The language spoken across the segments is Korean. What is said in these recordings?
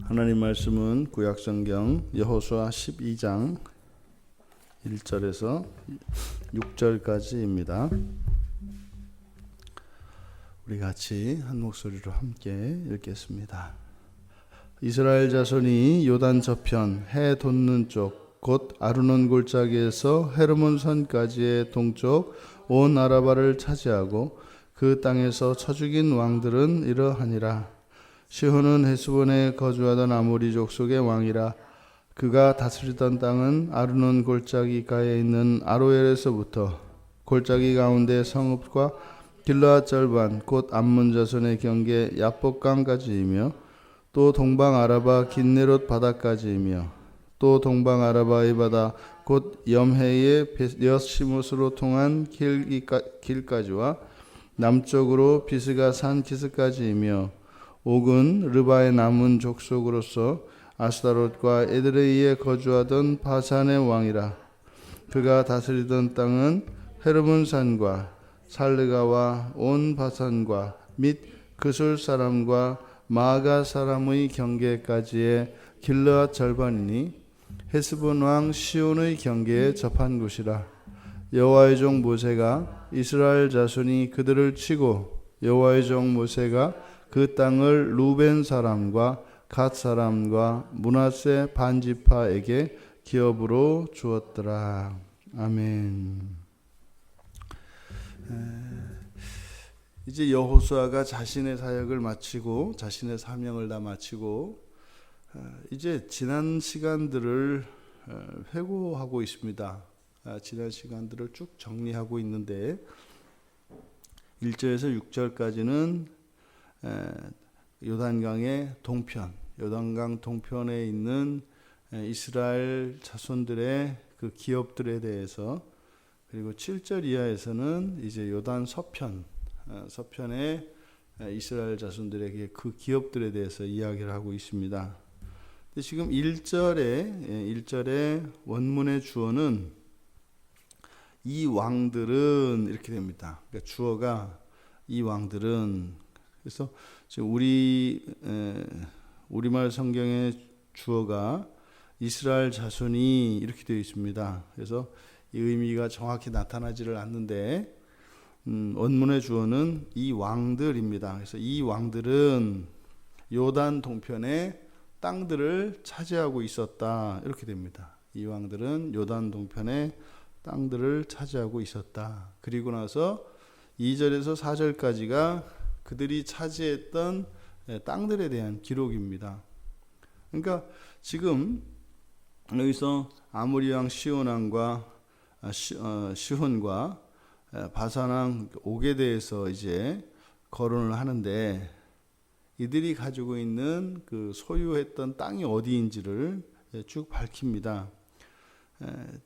하나님 말씀은 구약성경 여호수아 12장 1절에서 6절까지입니다. 우리 같이 한 목소리로 함께 읽겠습니다. 이스라엘 자손이 요단 저편 해 돋는 쪽 곧 아르논 골짜기에서 헤르몬 산까지의 동쪽 온 아라바를 차지하고 그 땅에서 쳐 죽인 왕들은 이러하니라. 시혼은 헤스본에 거주하던 아모리 족속의 왕이라. 그가 다스리던 땅은 아르논 골짜기가에 있는 아로엘에서부터 골짜기 가운데 성읍과 길르앗 절반 곧 암몬 자손의 경계 야복강까지이며 또 동방 아라바 긴네롯 바다까지이며 또 동방 아라바의 바다 곧 염해의 벳시못으로 통한 길까지와 남쪽으로 비스가 산 기스까지이며 옥은 르바의 남은 족속으로서 아스타롯과 에드레이에 거주하던 바산의 왕이라. 그가 다스리던 땅은 헤르몬 산과 살르가와 온 바산과 및 그술 사람과 마가 사람의 경계까지의 길르앗 절반이니 헤스본 왕 시온의 경계에 접한 곳이라. 여호와의 종 모세가 이스라엘 자손이 그들을 치고 여호와의 종 모세가 그 땅을 루벤 사람과 갓 사람과 므낫세 반지파에게 기업으로 주었더라. 아멘. 이제 여호수아가 자신의 사역을 마치고 자신의 사명을 다 마치고 이제 지난 시간들을 회고하고 있습니다. 지난 시간들을 쭉 정리하고 있는데 1절에서 6절까지는 요단강의 동편, 요단강 동편에 있는 이스라엘 자손들의 그 기업들에 대해서, 그리고 7절 이하에서는 이제 요단 서편의 이스라엘 자손들에게 그 기업들에 대해서 이야기를 하고 있습니다. 근데 지금 1절의 원문의 주어는 이 왕들은 이렇게 됩니다. 그러니까 주어가 이 왕들은, 그래서 지금 우리말 성경의 주어가 이스라엘 자손이 이렇게 되어 있습니다. 그래서 이 의미가 정확히 나타나지를 않는데 원문의 주어는 이 왕들입니다. 그래서 이 왕들은 요단 동편의 땅들을 차지하고 있었다, 이렇게 됩니다. 이 왕들은 요단 동편의 땅들을 차지하고 있었다. 그리고 나서 2절에서 4절까지가 그들이 차지했던 땅들에 대한 기록입니다. 그러니까 지금 여기서 아모리 왕 시혼 왕과 시혼과 바산 왕 옥에 대해서 이제 거론을 하는데, 이들이 가지고 있는 그 소유했던 땅이 어디인지를 쭉 밝힙니다.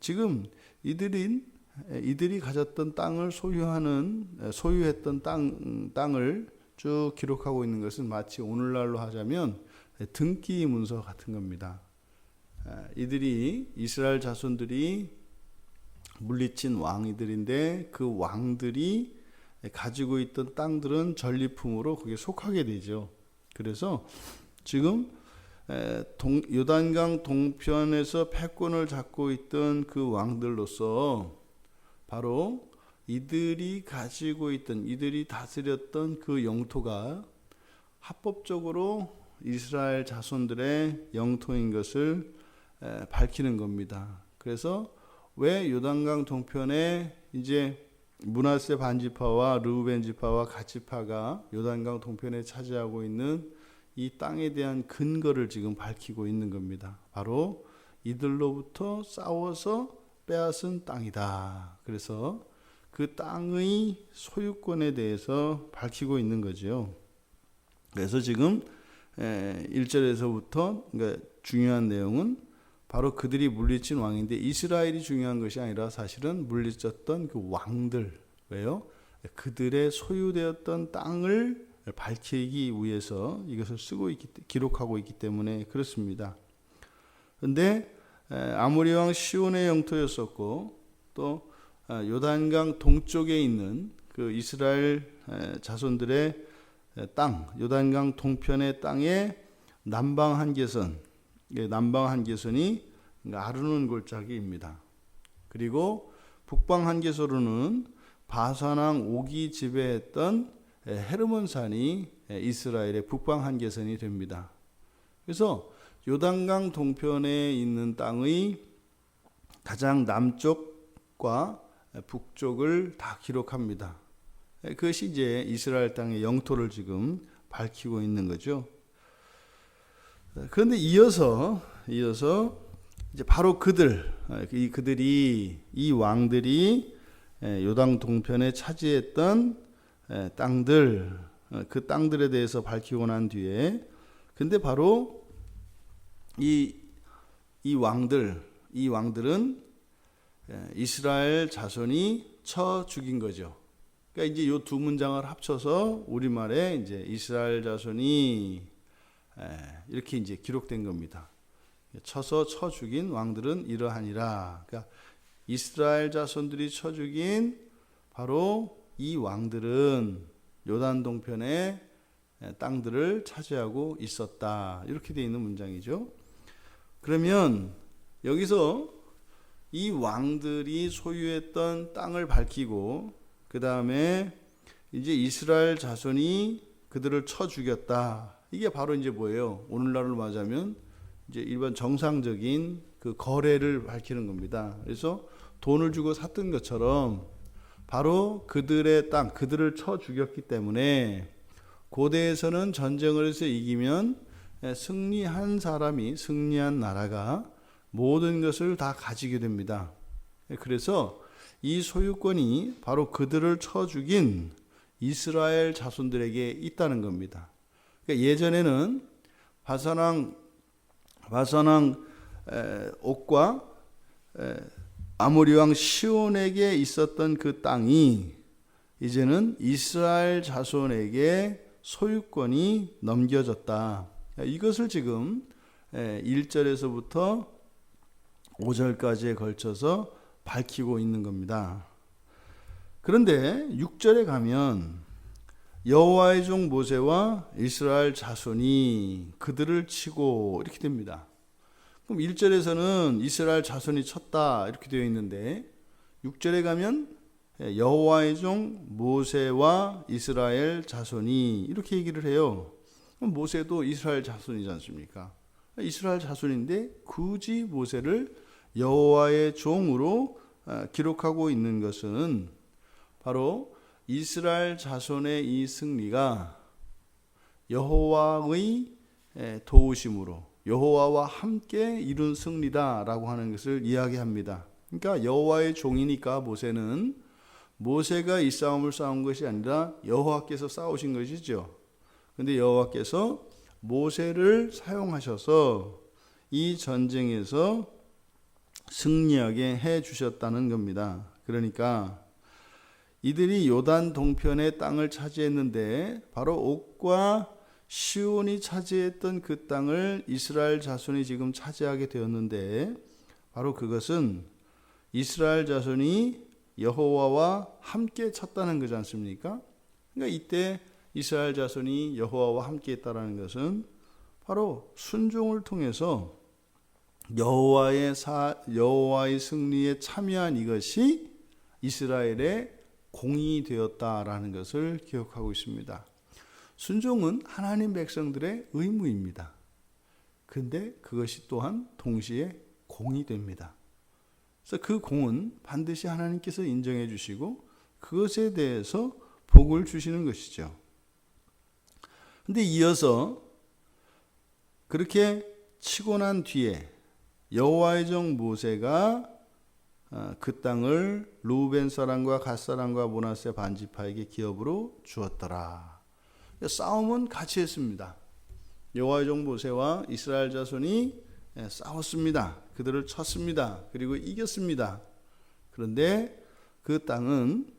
지금 이들이 가졌던 땅을 소유했던 땅을 쭉 기록하고 있는 것은 마치 오늘날로 하자면 등기 문서 같은 겁니다. 이스라엘 자손들이 물리친 왕이들인데 그 왕들이 가지고 있던 땅들은 전리품으로 그게 속하게 되죠. 그래서 지금 요단강 동편에서 패권을 잡고 있던 그 왕들로서 바로 이들이 다스렸던 그 영토가 합법적으로 이스라엘 자손들의 영토인 것을 밝히는 겁니다. 그래서 왜 요단강 동편에 이제 므낫세 반지파와 르우벤 지파와 갓 지파가 요단강 동편에 차지하고 있는 이 땅에 대한 근거를 지금 밝히고 있는 겁니다. 바로 이들로부터 싸워서 빼앗은 땅이다. 그래서 그 땅의 소유권에 대해서 밝히고 있는 거죠. 그래서 지금 1절에서부터 그러니까 중요한 내용은 바로 그들이 물리친 왕인데, 이스라엘이 중요한 것이 아니라 사실은 물리쳤던 그 왕들, 왜요? 그들의 소유되었던 땅을 밝히기 위해서 이것을 기록하고 있기 때문에 그렇습니다. 그런데 아모리 왕 시온의 영토였었고, 또 요단강 동쪽에 있는 그 이스라엘 자손들의 땅, 요단강 동편의 땅에 남방 한계선, 남방 한계선이 아르논 골짜기입니다. 그리고 북방 한계선으로는 바산왕 옥이 지배했던 헤르몬산이 이스라엘의 북방 한계선이 됩니다. 그래서 요단강 동편에 있는 땅의 가장 남쪽과 북쪽을 다 기록합니다. 그것이 이제 이스라엘 땅의 영토를 지금 밝히고 있는 거죠. 그런데 이어서 이제 바로 이 왕들이 요단 동편에 차지했던 땅들, 그 땅들에 대해서 밝히고 난 뒤에, 근데 바로 이 왕들은 이스라엘 자손이 쳐 죽인 거죠. 그러니까 이제 이 두 문장을 합쳐서 우리말에 이제 이스라엘 자손이 이렇게 이제 기록된 겁니다. 쳐서 쳐 죽인 왕들은 이러하니라. 그러니까 이스라엘 자손들이 쳐 죽인 바로 이 왕들은 요단 동편의 땅들을 차지하고 있었다. 이렇게 되어 있는 문장이죠. 그러면 여기서 이 왕들이 소유했던 땅을 밝히고, 그 다음에 이제 이스라엘 자손이 그들을 쳐 죽였다. 이게 바로 이제 뭐예요? 오늘날로 말하자면 이제 일반 정상적인 그 거래를 밝히는 겁니다. 그래서 돈을 주고 샀던 것처럼 바로 그들의 땅, 그들을 쳐 죽였기 때문에 고대에서는 전쟁을 해서 이기면 승리한 사람이, 승리한 나라가 모든 것을 다 가지게 됩니다. 그래서 이 소유권이 바로 그들을 쳐 죽인 이스라엘 자손들에게 있다는 겁니다. 그러니까 예전에는 바산왕 옥과 아모리 왕 시온에게 있었던 그 땅이 이제는 이스라엘 자손에게 소유권이 넘겨졌다. 이것을 지금 1절에서부터 5절까지에 걸쳐서 밝히고 있는 겁니다. 그런데 6절에 가면 여호와의 종 모세와 이스라엘 자손이 그들을 치고 이렇게 됩니다. 그럼 1절에서는 이스라엘 자손이 쳤다 이렇게 되어 있는데 6절에 가면 여호와의 종 모세와 이스라엘 자손이 이렇게 얘기를 해요. 그럼 모세도 이스라엘 자손이지 않습니까? 이스라엘 자손인데 굳이 모세를 여호와의 종으로 기록하고 있는 것은 바로 이스라엘 자손의 이 승리가 여호와의 도우심으로 여호와와 함께 이룬 승리다라고 하는 것을 이야기합니다. 그러니까 여호와의 종이니까 모세는 모세가 이 싸움을 싸운 것이 아니라 여호와께서 싸우신 것이죠. 그런데 여호와께서 모세를 사용하셔서 이 전쟁에서 승리하게 해 주셨다는 겁니다. 그러니까 이들이 요단 동편의 땅을 차지했는데 바로 옥과 시온이 차지했던 그 땅을 이스라엘 자손이 지금 차지하게 되었는데 바로 그것은 이스라엘 자손이 여호와와 함께 쳤다는 거지 않습니까? 그러니까 이때 이스라엘 자손이 여호와와 함께 했다는 것은 바로 순종을 통해서 여호와의 승리에 참여한 이것이 이스라엘의 공이 되었다라는 것을 기억하고 있습니다. 순종은 하나님 백성들의 의무입니다. 그런데 그것이 또한 동시에 공이 됩니다. 그래서 그 공은 반드시 하나님께서 인정해 주시고 그것에 대해서 복을 주시는 것이죠. 그런데 이어서 그렇게 치고 난 뒤에 여호와의 종 모세가 그 땅을 르우벤 사람과 갓 사람과 므낫세 반지파에게 기업으로 주었더라. 싸움은 같이 했습니다. 여호와의 종 모세와 이스라엘 자손이 싸웠습니다. 그들을 쳤습니다. 그리고 이겼습니다. 그런데 그 땅은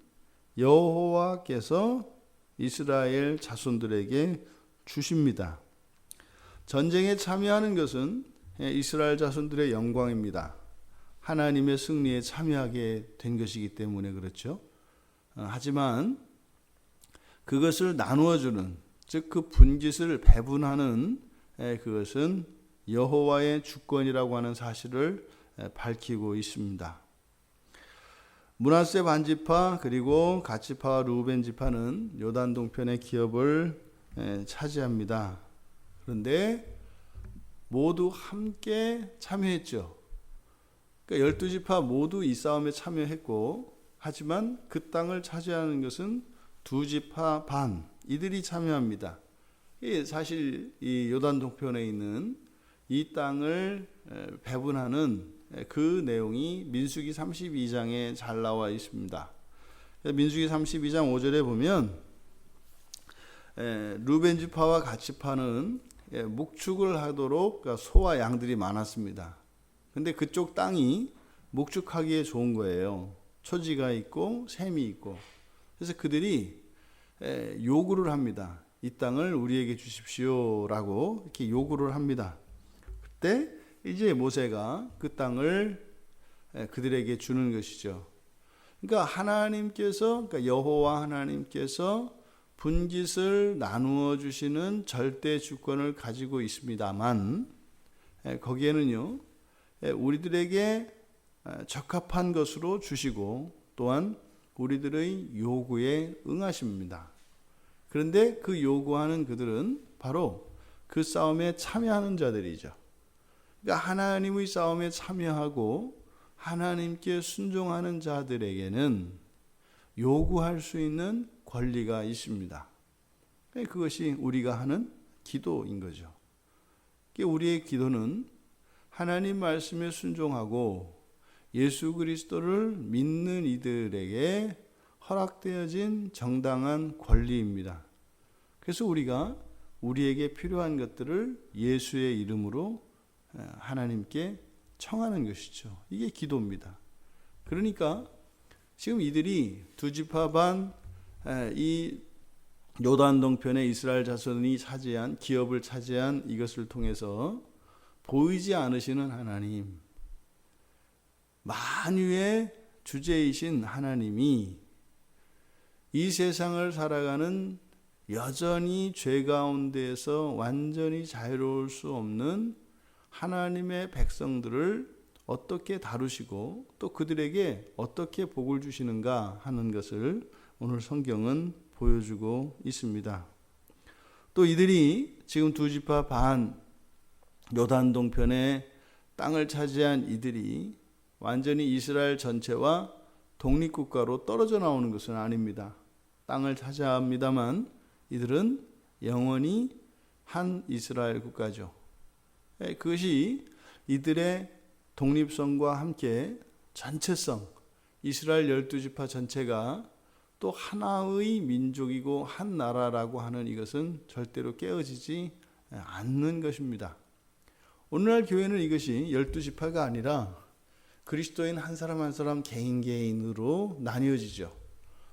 여호와께서 이스라엘 자손들에게 주십니다. 전쟁에 참여하는 것은 이스라엘 자손들의 영광입니다. 하나님의 승리에 참여하게 된 것이기 때문에 그렇죠. 하지만 그것을 나누어주는, 즉 그 분깃을 배분하는 그것은 여호와의 주권이라고 하는 사실을 밝히고 있습니다. 므낫세 반지파 그리고 갓지파와 르우벤 지파는 요단 동편의 기업을 차지합니다. 그런데 모두 함께 참여했죠. 그러니까 12지파 모두 이 싸움에 참여했고, 하지만 그 땅을 차지하는 것은 2지파 반 이들이 참여합니다. 사실 이 요단 동편에 있는 이 땅을 배분하는 그 내용이 민수기 32장에 잘 나와 있습니다. 민수기 32장 5절에 보면 르벤 지파와 갓 지파는 목축을 하도록 소와 양들이 많았습니다. 근데 그쪽 땅이 목축하기에 좋은 거예요. 초지가 있고 샘이 있고. 그래서 그들이 요구를 합니다. 이 땅을 우리에게 주십시오라고 이렇게 요구를 합니다. 그때 이제 모세가 그 땅을 그들에게 주는 것이죠. 그러니까 하나님께서, 그러니까 여호와 하나님께서 분깃을 나누어 주시는 절대 주권을 가지고 있습니다만, 거기에는요, 우리들에게 적합한 것으로 주시고 또한 우리들의 요구에 응하십니다. 그런데 그 요구하는 그들은 바로 그 싸움에 참여하는 자들이죠. 그러니까 하나님의 싸움에 참여하고 하나님께 순종하는 자들에게는 요구할 수 있는 권리가 있습니다. 그것이 우리가 하는 기도인 거죠. 우리의 기도는 하나님 말씀에 순종하고 예수 그리스도를 믿는 이들에게 허락되어진 정당한 권리입니다. 그래서 우리가 우리에게 필요한 것들을 예수의 이름으로 하나님께 청하는 것이죠. 이게 기도입니다. 그러니까 지금 이들이 2지파 반 이 요단 동편의 이스라엘 자손이 차지한 기업을 차지한 이것을 통해서 보이지 않으시는 하나님, 만유의 주제이신 하나님이 이 세상을 살아가는 여전히 죄 가운데에서 완전히 자유로울 수 없는 하나님의 백성들을 어떻게 다루시고 또 그들에게 어떻게 복을 주시는가 하는 것을 오늘 성경은 보여주고 있습니다. 또 이들이 지금 2지파 반 요단 동편에 땅을 차지한 이들이 완전히 이스라엘 전체와 독립국가로 떨어져 나오는 것은 아닙니다. 땅을 차지합니다만 이들은 영원히 한 이스라엘 국가죠. 그것이 이들의 독립성과 함께 전체성, 이스라엘 12지파 전체가 또 하나의 민족이고 한 나라라고 하는 이것은 절대로 깨어지지 않는 것입니다. 오늘날 교회는 이것이 12지파가 아니라 그리스도인 한 사람 한 사람 개인으로 나뉘어지죠.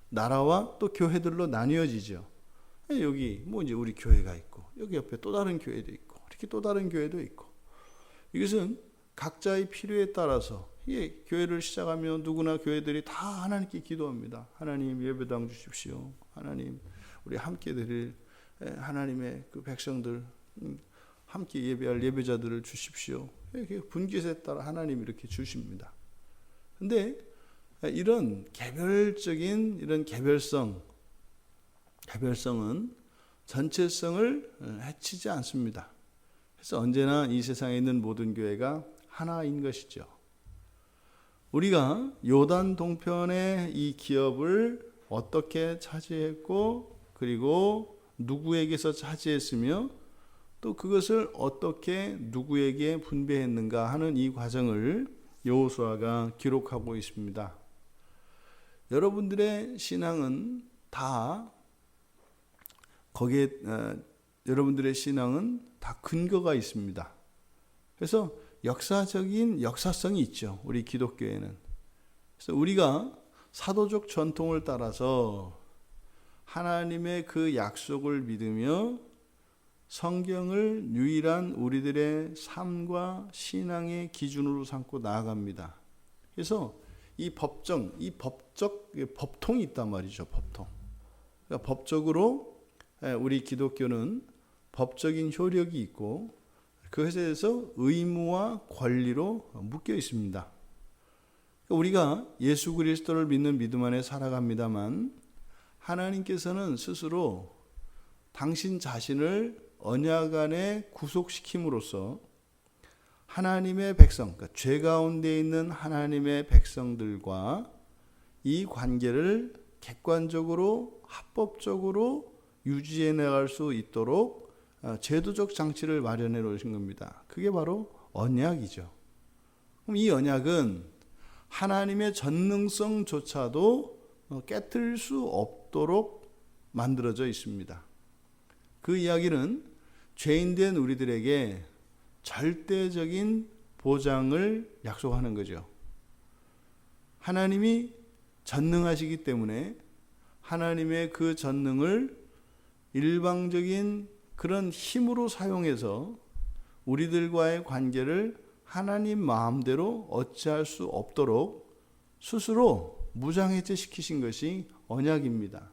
나라와 또 교회들로 나뉘어지죠. 여기 이제 우리 교회가 있고 여기 옆에 또 다른 교회도 있고 이렇게 또 다른 교회도 있고, 이것은 각자의 필요에 따라서 교회를 시작하면 누구나 교회들이 다 하나님께 기도합니다. 하나님 예배당 주십시오. 하나님 우리 함께 드릴 하나님의 그 백성들 함께 예배할 예배자들을 주십시오. 분깃에 따라 하나님 이렇게 주십니다. 근데 이런 개별적인 이런 개별성은 전체성을 해치지 않습니다. 그래서 언제나 이 세상에 있는 모든 교회가 하나인 것이죠. 우리가 요단 동편의 이 기업을 어떻게 차지했고 그리고 누구에게서 차지했으며 또 그것을 어떻게 누구에게 분배했는가 하는 이 과정을 여호수아가 기록하고 있습니다. 여러분들의 신앙은 다 거기에 여러분들의 신앙은 다 근거가 있습니다. 그래서 역사적인 역사성이 있죠. 우리 기독교에는. 그래서 우리가 사도적 전통을 따라서 하나님의 그 약속을 믿으며 성경을 유일한 우리들의 삶과 신앙의 기준으로 삼고 나아갑니다. 그래서 이 법통이 있단 말이죠. 법통. 그러니까 법적으로 우리 기독교는 법적인 효력이 있고 그것에 대해서 의무와 권리로 묶여 있습니다. 우리가 예수 그리스도를 믿는 믿음 안에 살아갑니다만 하나님께서는 스스로 당신 자신을 언약 안에 구속시킴으로써 하나님의 백성, 그러니까 죄 가운데 있는 하나님의 백성들과 이 관계를 객관적으로 합법적으로 유지해 나갈 수 있도록 제도적 장치를 마련해 놓으신 겁니다. 그게 바로 언약이죠. 그럼 이 언약은 하나님의 전능성조차도 깨트릴 수 없도록 만들어져 있습니다. 그 이야기는 죄인된 우리들에게 절대적인 보장을 약속하는 거죠. 하나님이 전능하시기 때문에 하나님의 그 전능을 일방적인 그런 힘으로 사용해서 우리들과의 관계를 하나님 마음대로 어찌할 수 없도록 스스로 무장해제 시키신 것이 언약입니다.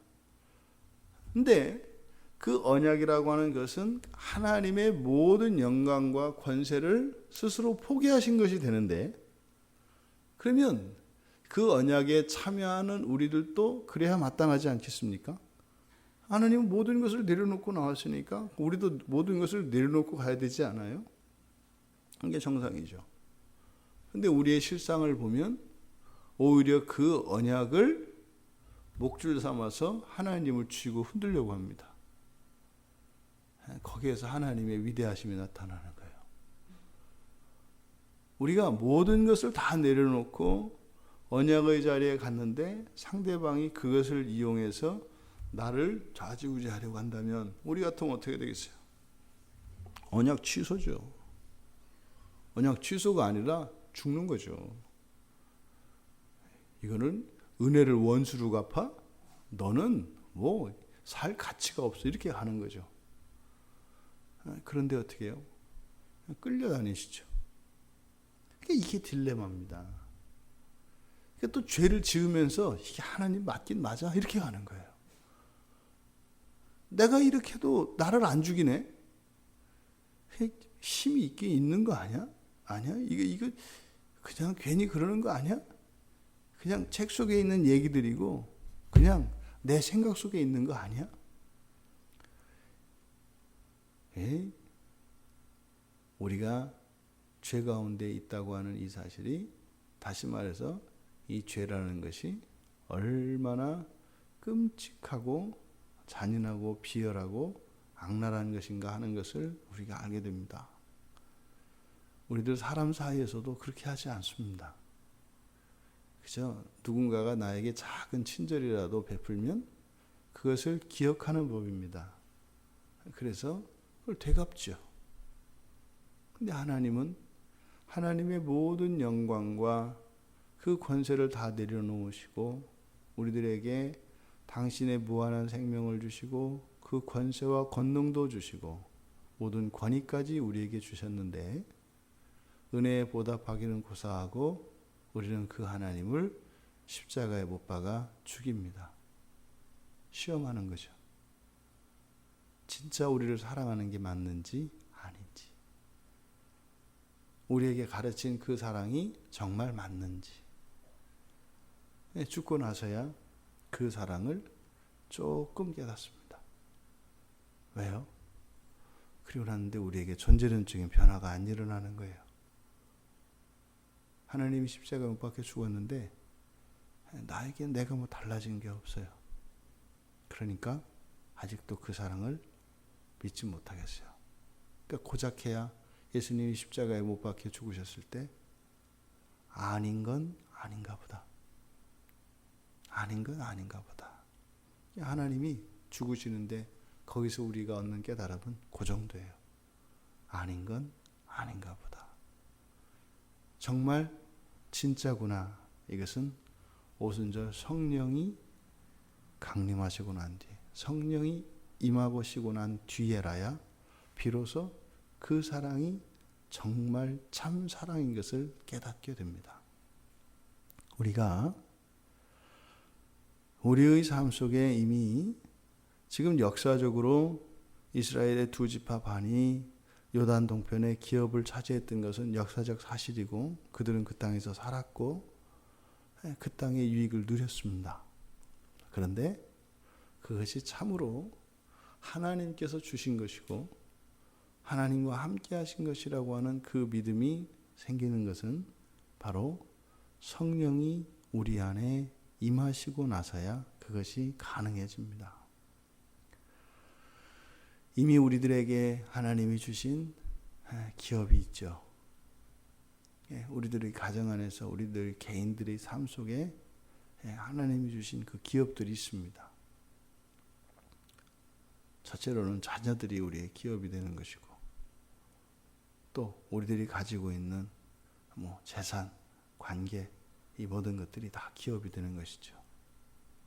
근데 그 언약이라고 하는 것은 하나님의 모든 영광과 권세를 스스로 포기하신 것이 되는데, 그러면 그 언약에 참여하는 우리들도 그래야 마땅하지 않겠습니까? 하나님은 모든 것을 내려놓고 나왔으니까 우리도 모든 것을 내려놓고 가야 되지 않아요? 그게 정상이죠. 근데 우리의 실상을 보면 오히려 그 언약을 목줄 삼아서 하나님을 쥐고 흔들려고 합니다. 거기에서 하나님의 위대하심이 나타나는 거예요. 우리가 모든 것을 다 내려놓고 언약의 자리에 갔는데 상대방이 그것을 이용해서 나를 좌지우지하려고 한다면 우리 같으면 어떻게 되겠어요? 언약 취소죠. 언약 취소가 아니라 죽는 거죠. 이거는 은혜를 원수로 갚아? 너는 뭐 살 가치가 없어. 이렇게 하는 거죠. 그런데 어떻게 해요? 끌려다니시죠. 이게 딜레마입니다. 또 죄를 지으면서 이게 하나님 맞긴 맞아? 이렇게 가는 거예요. 내가 이렇게 해도 나를 안 죽이네? 힘이 있긴 있는 거 아니야? 아니야? 이거 그냥 괜히 그러는 거 아니야? 그냥 책 속에 있는 얘기들이고 그냥 내 생각 속에 있는 거 아니야? 우리가 죄 가운데 있다고 하는 이 사실이, 다시 말해서 이 죄라는 것이 얼마나 끔찍하고 잔인하고 비열하고 악랄한 것인가 하는 것을 우리가 알게 됩니다. 우리들 사람 사이에서도 그렇게 하지 않습니다. 그죠? 누군가가 나에게 작은 친절이라도 베풀면 그것을 기억하는 법입니다. 그래서 그걸 되갚죠. 근데 하나님은 하나님의 모든 영광과 그 권세를 다 내려놓으시고 우리들에게 당신의 무한한 생명을 주시고 그 권세와 권능도 주시고 모든 권위까지 우리에게 주셨는데, 은혜에 보답하기는 고사하고 우리는 그 하나님을 십자가에 못 박아 죽입니다. 시험하는 거죠. 진짜 우리를 사랑하는 게 맞는지 아닌지, 우리에게 가르친 그 사랑이 정말 맞는지. 죽고 나서야 그 사랑을 조금 깨닫습니다. 왜요? 그리고 났는데 우리에게 존재론적인 변화가 안 일어나는 거예요. 하나님이 십자가에 못 박혀 죽었는데 나에게 내가 뭐 달라진 게 없어요. 그러니까 아직도 그 사랑을 믿지 못하겠어요. 그러니까 고작해야 예수님이 십자가에 못 박혀 죽으셨을 때 아닌 건 아닌가 보다. 아닌 건 아닌가 보다. 하나님이 죽으시는데 거기서 우리가 얻는 깨달음은 그 정도예요. 아닌 건 아닌가 보다. 정말 진짜구나. 이것은 오순절 성령이 강림하시고 난 뒤에, 성령이 임하시고 난 뒤에라야 비로소 그 사랑이 정말 참 사랑인 것을 깨닫게 됩니다. 우리가 우리의 삶 속에 이미 지금 역사적으로 이스라엘의 두 지파 반이 요단 동편에 기업을 차지했던 것은 역사적 사실이고 그들은 그 땅에서 살았고 그 땅의 유익을 누렸습니다. 그런데 그것이 참으로 하나님께서 주신 것이고 하나님과 함께 하신 것이라고 하는 그 믿음이 생기는 것은 바로 성령이 우리 안에 임하시고 나서야 그것이 가능해집니다. 이미 우리들에게 하나님이 주신 기업이 있죠. 우리들의 가정 안에서 우리들 개인들의 삶 속에 하나님이 주신 그 기업들이 있습니다. 첫째로는 자녀들이 우리의 기업이 되는 것이고 또 우리들이 가지고 있는 재산, 관계 이 모든 것들이 다 기업이 되는 것이죠.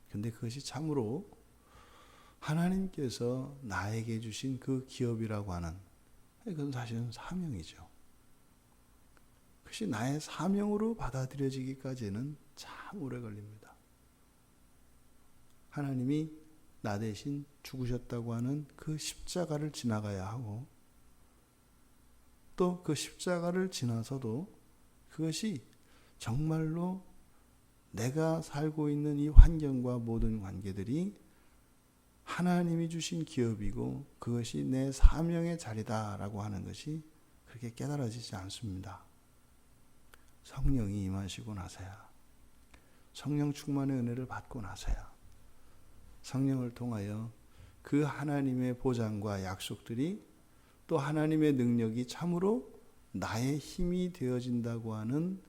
그런데 그것이 참으로 하나님께서 나에게 주신 그 기업이라고 하는 그건 사실은 사명이죠. 그것이 나의 사명으로 받아들여지기까지는 참 오래 걸립니다. 하나님이 나 대신 죽으셨다고 하는 그 십자가를 지나가야 하고 또 그 십자가를 지나서도 그것이 정말로 내가 살고 있는 이 환경과 모든 관계들이 하나님이 주신 기업이고 그것이 내 사명의 자리다라고 하는 것이 그렇게 깨달아지지 않습니다. 성령이 임하시고 나서야, 성령 충만의 은혜를 받고 나서야 성령을 통하여 그 하나님의 보장과 약속들이 또 하나님의 능력이 참으로 나의 힘이 되어진다고 하는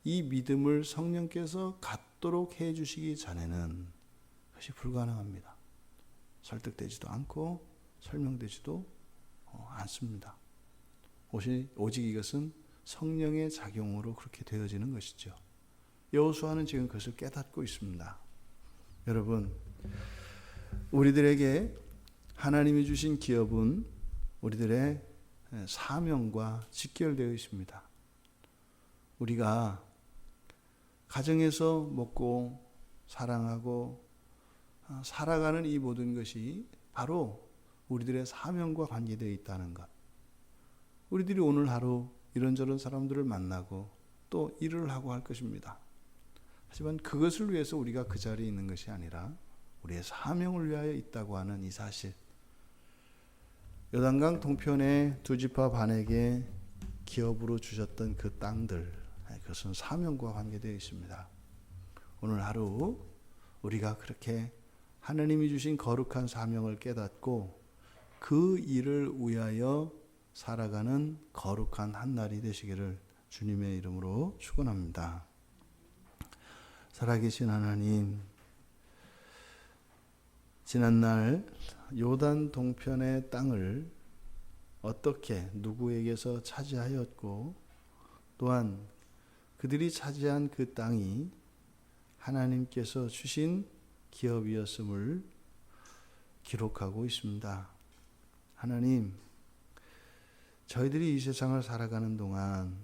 이 믿음을 성령께서 갖도록 해주시기 전에는 그것이 불가능합니다. 설득되지도 않고 설명되지도 않습니다. 오직 이것은 성령의 작용으로 그렇게 되어지는 것이죠. 여호수아는 지금 그것을 깨닫고 있습니다. 여러분, 우리들에게 하나님이 주신 기업은 우리들의 사명과 직결되어 있습니다. 우리가 가정에서 먹고 사랑하고 살아가는 이 모든 것이 바로 우리들의 사명과 관계되어 있다는 것. 우리들이 오늘 하루 이런저런 사람들을 만나고 또 일을 하고 할 것입니다. 하지만 그것을 위해서 우리가 그 자리에 있는 것이 아니라 우리의 사명을 위하여 있다고 하는 이 사실. 요단강 동편의 두 지파 반에게 기업으로 주셨던 그 땅들, 그것은 사명과 관계되어 있습니다. 오늘 하루 우리가 그렇게 하나님이 주신 거룩한 사명을 깨닫고 그 일을 위하여 살아가는 거룩한 한 날이 되시기를 주님의 이름으로 축원합니다. 살아계신 하나님, 지난날 요단 동편의 땅을 어떻게 누구에게서 차지하였고 또한 그들이 차지한 그 땅이 하나님께서 주신 기업이었음을 기록하고 있습니다. 하나님, 저희들이 이 세상을 살아가는 동안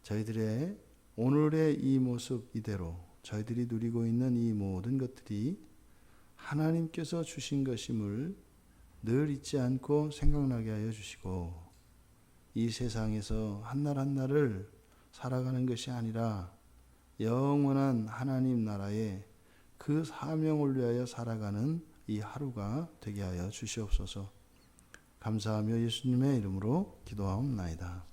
저희들의 오늘의 이 모습 이대로 저희들이 누리고 있는 이 모든 것들이 하나님께서 주신 것임을 늘 잊지 않고 생각나게 하여 주시고 이 세상에서 한날 한날을 살아가는 것이 아니라 영원한 하나님 나라의 그 사명을 위하여 살아가는 이 하루가 되게 하여 주시옵소서. 감사하며 예수님의 이름으로 기도하옵나이다.